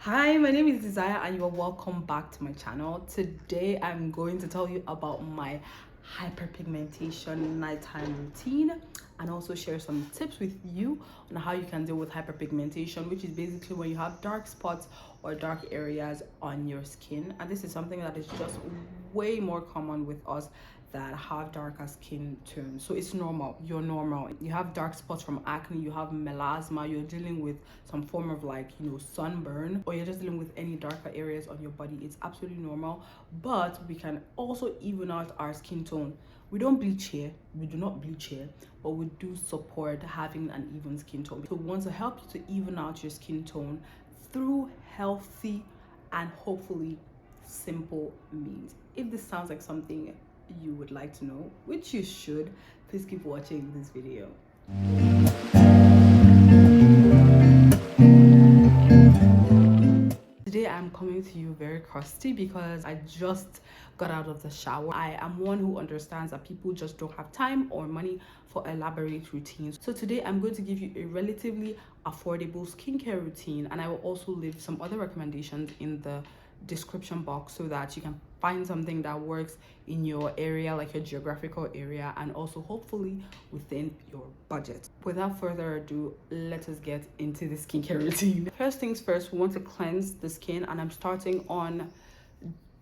Hi, my name is Desire and you are welcome back to my channel. Today I'm going to tell you about my hyperpigmentation nighttime routine and also share some tips with you on how you can deal with hyperpigmentation, which is basically when you have dark spots or dark areas on your skin. And this is something that is just way more common with us that have darker skin tones. So it's normal. You're normal. You have dark spots from acne, you have melasma, you're dealing with some form of sunburn, or you're just dealing with any darker areas on your body. It's absolutely normal, but we can also even out our skin tone. We don't bleach here, we do not bleach here, but we do support having an even skin tone. So we want to help you to even out your skin tone through healthy and hopefully simple means. If this sounds like something you would like to know, which you should, please keep watching this video. Today I'm coming to you very crusty because I just got out of the shower. I am one who understands that people just don't have time or money for elaborate routines. So today I'm going to give you a relatively affordable skincare routine, and I will also leave some other recommendations in the description box so that you can find something that works in your area, like your geographical area, and also hopefully within your budget. Without further ado, let us get into the skincare routine. First things first, we want to cleanse the skin, and I'm starting on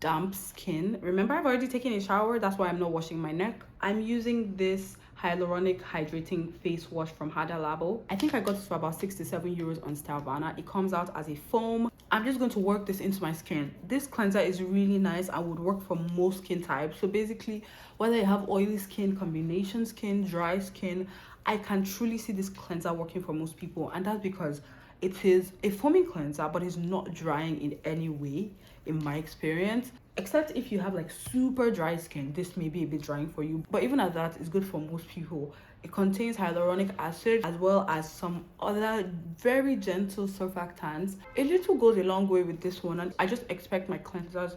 damp skin. Remember, I've already taken a shower, that's why I'm not washing my neck. I'm using this hyaluronic hydrating face wash from Hada Labo. I think I got this for about 6 to 7 euros on Stylevana. It comes out as a foam. I'm just going to work this into my skin. This cleanser is really nice and would work for most skin types. So basically, whether you have oily skin, combination skin, dry skin, I can truly see this cleanser working for most people. And that's because it is a foaming cleanser, but it's not drying in any way in my experience. Except if you have like super dry skin, this may be a bit drying for you, but even at that, it's good for most people. It contains hyaluronic acid as well as some other very gentle surfactants. A little goes a long way with this one, and I just expect my cleansers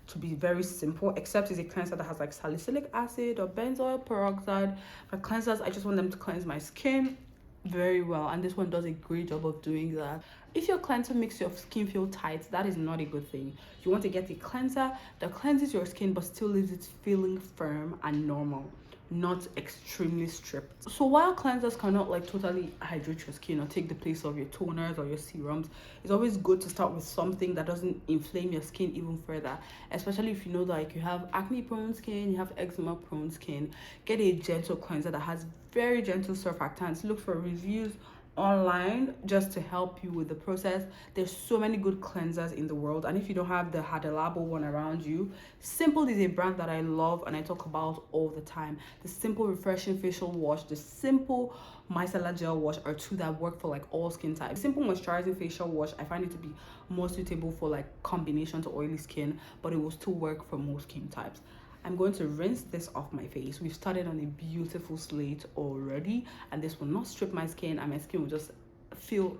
to be very simple, except it's a cleanser that has like salicylic acid or benzoyl peroxide. My cleansers, I just want them to cleanse my skin very well, and this one does a great job of doing that. If your cleanser makes your skin feel tight, that is not a good thing. You want to get a cleanser that cleanses your skin but still leaves it feeling firm and normal, not extremely stripped. So while cleansers cannot like totally hydrate your skin or take the place of your toners or your serums, it's always good to start with something that doesn't inflame your skin even further, especially if you know that like you have acne prone skin, you have eczema prone skin. Get a gentle cleanser that has very gentle surfactants. Look for reviews online just to help you with the process. There's so many good cleansers in the world, and if you don't have the Hada Labo one around you, Simple is a brand that I love and I talk about all the time. The Simple refreshing facial wash, the Simple micellar gel wash are two that work for like all skin types. Simple moisturizing facial wash, I find it to be more suitable for like combination to oily skin, but it will still work for most skin types. I'm going to rinse this off my face. We've started on a beautiful slate already, and this will not strip my skin, and my skin will just feel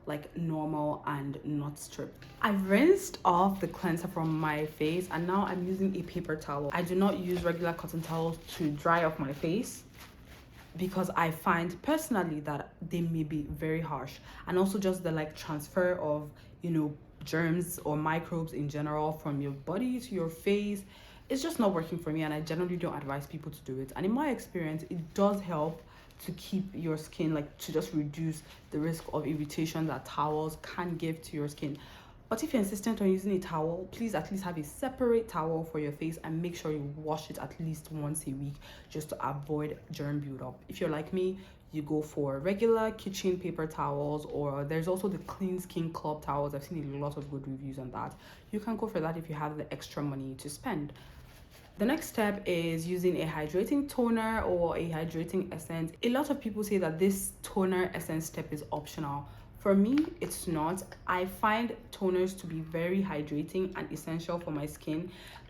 like normal and not stripped. I've rinsed off the cleanser from my face, and now I'm using a paper towel. I do not use regular cotton towels to dry off my face because I find personally that they may be very harsh, and also just the like transfer of germs or microbes in general from your body to your face. It's just not working for me, and I generally don't advise people to do it. And in my experience, it does help to keep your skin, like to just reduce the risk of irritation that towels can give to your skin. But if you're insistent on using a towel, please at least have a separate towel for your face and make sure you wash it at least once a week just to avoid germ buildup. If you're like me, you go for regular kitchen paper towels, or there's also the Clean Skin Club towels. I've seen a lot of good reviews on that. You can go for that if you have the extra money to spend. The next step is using a hydrating toner or a hydrating essence. A lot of people say that this toner essence step is optional. For me, it's not. I find toners to be very hydrating and essential for my skin.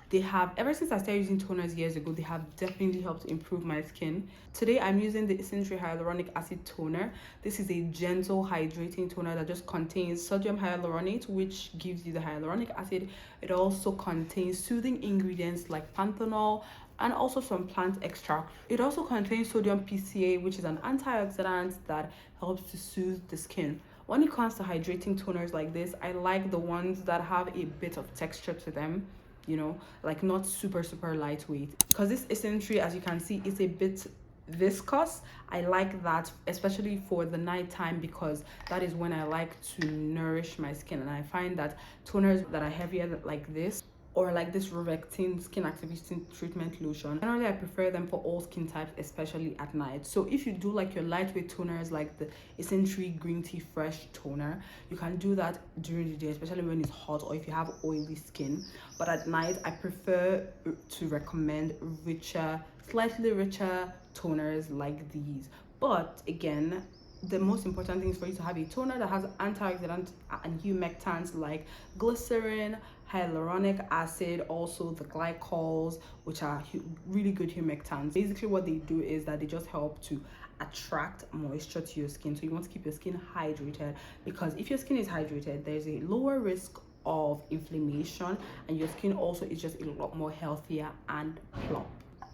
They have, ever since I started using toners years ago, they have definitely helped improve my skin. Today, I'm using the Essential Hyaluronic Acid Toner. This is a gentle hydrating toner that just contains sodium hyaluronate, which gives you the hyaluronic acid. It also contains soothing ingredients like panthenol and also some plant extract. It also contains sodium PCA, which is an antioxidant that helps to soothe the skin. When it comes to hydrating toners like this, I like the ones that have a bit of texture to them, you know, like not super lightweight, because this essentially, as you can see, is a bit viscous. I like that, especially for the nighttime, because that is when I like to nourish my skin. And I find that toners that are heavier like this, or like this Revectin skin activating treatment lotion, generally I prefer them for all skin types, especially at night. So if you do like your lightweight toners like the Essentially Green Tea Fresh toner, you can do that during the day, especially when it's hot or if you have oily skin. But at night I prefer to recommend richer, slightly richer toners like these. But again, the most important thing is for you to have a toner that has antioxidants and humectants like glycerin, hyaluronic acid, also the glycols, which are really good humectants. Basically what they do is that they just help to attract moisture to your skin. So you want to keep your skin hydrated, because if your skin is hydrated, there's a lower risk of inflammation, and your skin also is just a lot more healthier and plump.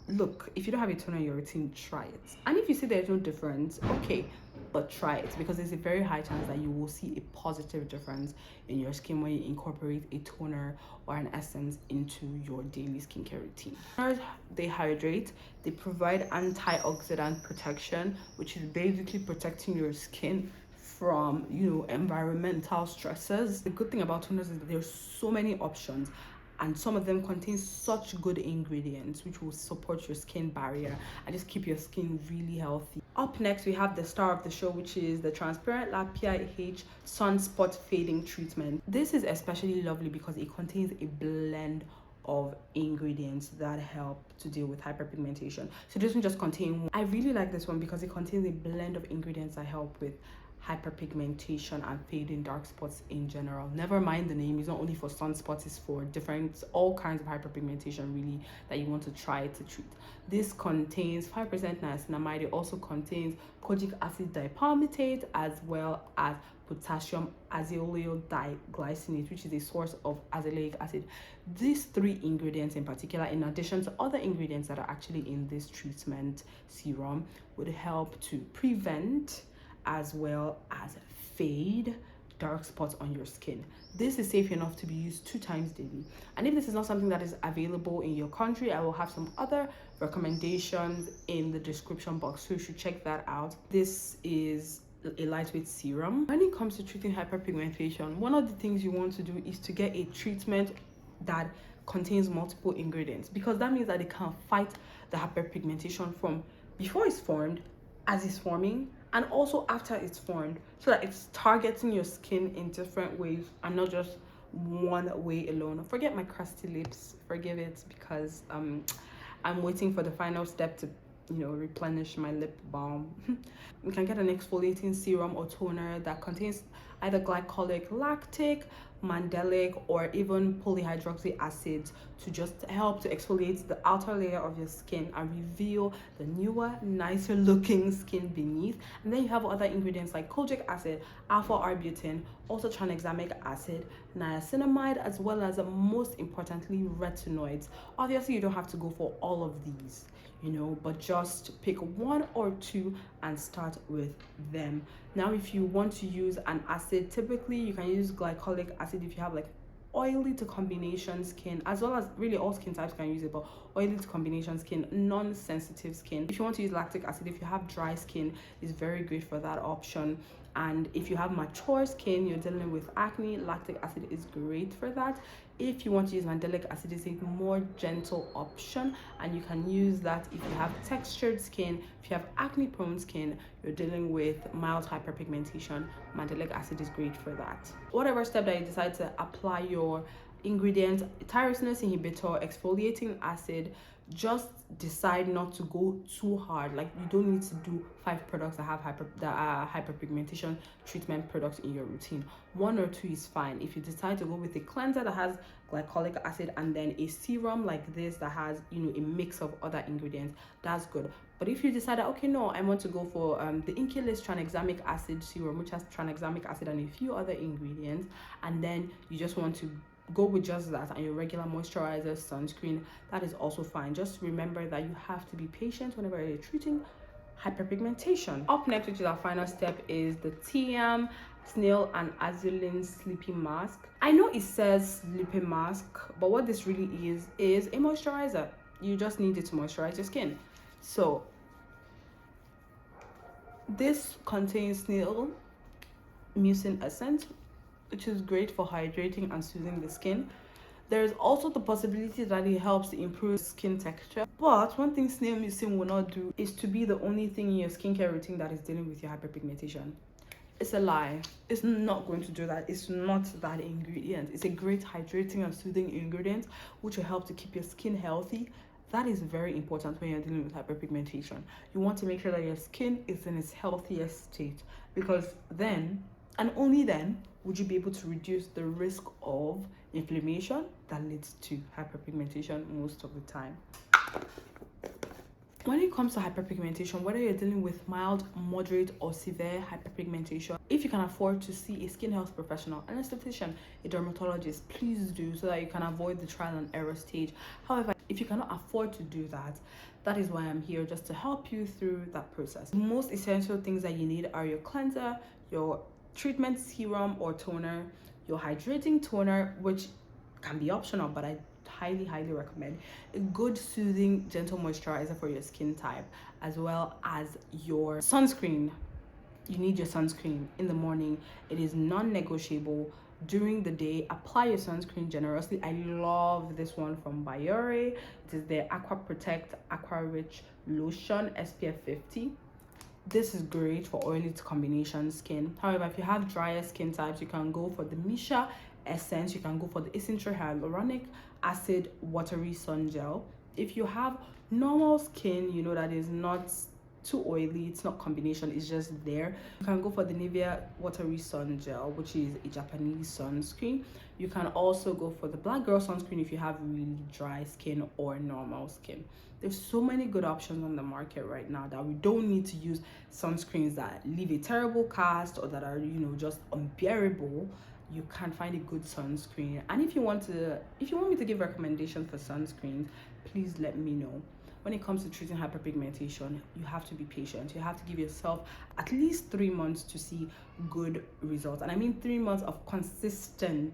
Look, if you don't have a toner in your routine, try it. And if you see there's no difference, okay, but try it, because there's a very high chance that you will see a positive difference in your skin when you incorporate a toner or an essence into your daily skincare routine. They hydrate, they provide antioxidant protection, which is basically protecting your skin from, you know, environmental stresses. The good thing about toners is that there's so many options, and some of them contain such good ingredients which will support your skin barrier and just keep your skin really healthy. Up next, we have the star of the show, which is the Transparent Lab PIH Sunspot Fading Treatment. This is especially lovely because it contains a blend of ingredients that help to deal with hyperpigmentation. So it doesn't just contain one. I really like this one because it contains a blend of ingredients that help with hyperpigmentation and fading dark spots in general. Never mind the name, it's not only for sunspots, it's for different, all kinds of hyperpigmentation really that you want to try to treat. This contains 5% niacinamide. It also contains kojic acid dipalmitate, as well as potassium azelaic diglycinate, which is a source of azelaic acid. These three ingredients in particular, in addition to other ingredients that are actually in this treatment serum, would help to prevent as well as fade dark spots on your skin. This is safe enough to be used 2 times daily. And if this is not something that is available in your country, I will have some other recommendations in the description box, so you should check that out. This is a lightweight serum. When it comes to treating hyperpigmentation, one of the things you want to do is to get a treatment that contains multiple ingredients, because that means that it can fight the hyperpigmentation from before it's formed, as it's forming, and also after it's formed, so that it's targeting your skin in different ways and not just one way alone. Forget my crusty lips, forgive it, because I'm waiting for the final step to, you know, replenish my lip balm. You can get an exfoliating serum or toner that contains either glycolic, lactic, mandelic, or even polyhydroxy acids to just help to exfoliate the outer layer of your skin and reveal the newer, nicer looking skin beneath. And then you have other ingredients like kojic acid, alpha arbutin, also tranexamic acid, niacinamide, as well as most importantly retinoids. Obviously you don't have to go for all of these, you know, but just pick 1 or 2 and start with them. Now if you want to use an acid, typically you can use glycolic acid if you have like oily to combination skin, as well as really all skin types can use it, but oily to combination skin, non-sensitive skin. If you want to use lactic acid, if you have dry skin, is very great for that option. And if you have mature skin, you're dealing with acne, lactic acid is great for that. If you want to use mandelic acid, it's a more gentle option, and you can use that if you have textured skin. If you have acne prone skin, you're dealing with mild hyperpigmentation, mandelic acid is great for that. Whatever step that you decide to apply your ingredient, tirosinase inhibitor, exfoliating acid, just decide not to go too hard. Like, you don't need to do 5 products that have hyperpigmentation treatment products in your routine. 1 or 2 is fine. If you decide to go with a cleanser that has glycolic acid and then a serum like this that has, you know, a mix of other ingredients, that's good. But if you decide that, okay, no, I want to go for the Inkilis tranexamic acid serum, which has tranexamic acid and a few other ingredients, and then you just want to go with just that and your regular moisturizer, sunscreen, that is also fine. Just remember that you have to be patient whenever you're treating hyperpigmentation. Up next, which is our final step, is the TM Snail and Azulin Sleeping Mask. I know it says sleeping mask, but what this really is a moisturizer. You just need it to moisturize your skin. So this contains snail mucin essence, which is great for hydrating and soothing the skin. There is also the possibility that it helps to improve skin texture. But one thing snail mucin will not do is to be the only thing in your skincare routine that is dealing with your hyperpigmentation. It's a lie. It's not going to do that. It's not that ingredient. It's a great hydrating and soothing ingredient which will help to keep your skin healthy. That is very important when you're dealing with hyperpigmentation. You want to make sure that your skin is in its healthiest state, because then and only then would you be able to reduce the risk of inflammation that leads to hyperpigmentation most of the time. When it comes to hyperpigmentation, whether you're dealing with mild, moderate, or severe hyperpigmentation, if you can afford to see a skin health professional, an esthetician, a dermatologist, please do, so that you can avoid the trial and error stage. However, if you cannot afford to do that, that is why I'm here, just to help you through that process. The most essential things that you need are your cleanser, your treatment serum or toner, your hydrating toner, which can be optional, but I highly recommend a good soothing gentle moisturizer for your skin type, as well as your sunscreen. You need your sunscreen in the morning. It is non-negotiable. During the day, apply your sunscreen generously. I love this one from Biore. It is the Aqua Protect Aqua Rich Lotion SPF 50. This is great for oily to combination skin. However, if you have drier skin types, you can go for the Misha Essence. You can go for the Essential Hyaluronic Acid Watery Sun Gel. If you have normal skin, you know, that is not too oily, it's not combination, it's just there, you can go for the Nivea Watery Sun Gel, which is a Japanese sunscreen. You can also go for the Black Girl sunscreen if you have really dry skin or normal skin. There's so many good options on the market right now that we don't need to use sunscreens that leave a terrible cast or that are, you know, just unbearable. You can find a good sunscreen. And if you want me to give recommendations for sunscreens, please let me know. When it comes to treating hyperpigmentation, you have to be patient. You have to give yourself at least 3 months to see good results. And I mean 3 months of consistent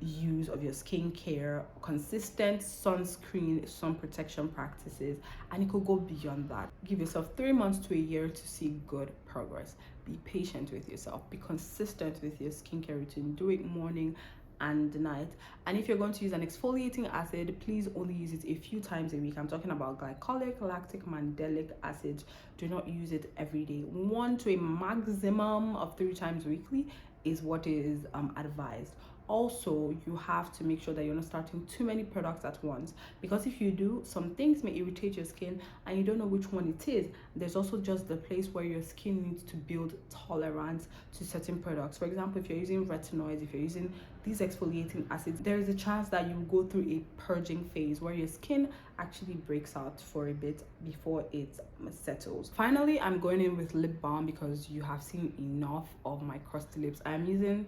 use of your skincare, consistent sunscreen, sun protection practices, and it could go beyond that. Give yourself 3 months to a year to see good progress. Be patient with yourself. Be consistent with your skincare routine. Do it morning and night. And if you're going to use an exfoliating acid, please only use it a few times a week. I'm talking about glycolic, lactic, mandelic acids. Do not use it every day. 1 to a maximum of 3 times weekly is what is advised. Also, you have to make sure that you're not starting too many products at once, because if you do, some things may irritate your skin and you don't know which one it is. There's also just the place where your skin needs to build tolerance to certain products. For example, if you're using retinoids, if you're using these exfoliating acids, there is a chance that you will go through a purging phase where your skin actually breaks out for a bit before it settles. Finally, I'm going in with lip balm because you have seen enough of my crusty lips. I'm using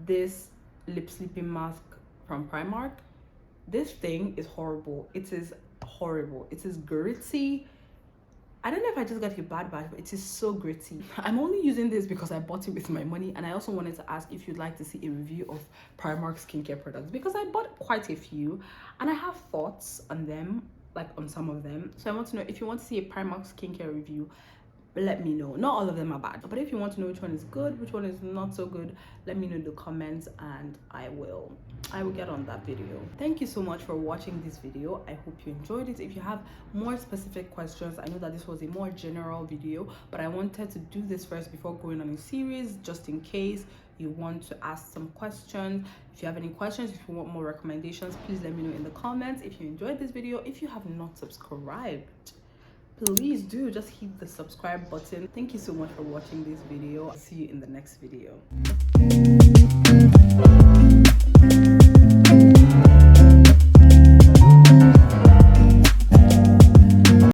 this lip sleeping mask from Primark. This thing is horrible. It is horrible. It is gritty. I don't know if I just got a bad vibe, but it is so gritty. I'm only using this because I bought it with my money, and I also wanted to ask if you'd like to see a review of Primark skincare products, because I bought quite a few and I have thoughts on them, like on some of them. So I want to know if you want to see a Primark skincare review. Let me know. Not all of them are bad, but if you want to know which one is good, which one is not so good, let me know in the comments and I will get on that video. Thank you so much for watching this video. I hope you enjoyed it. If you have more specific questions, I know that this was a more general video, but I wanted to do this first before going on a series, just in case you want to ask some questions. If you have any questions, if you want more recommendations, please let me know in the comments. If you enjoyed this video, if you have not subscribed, please do just hit the subscribe button. Thank you so much for watching this video. I'll see you in the next video.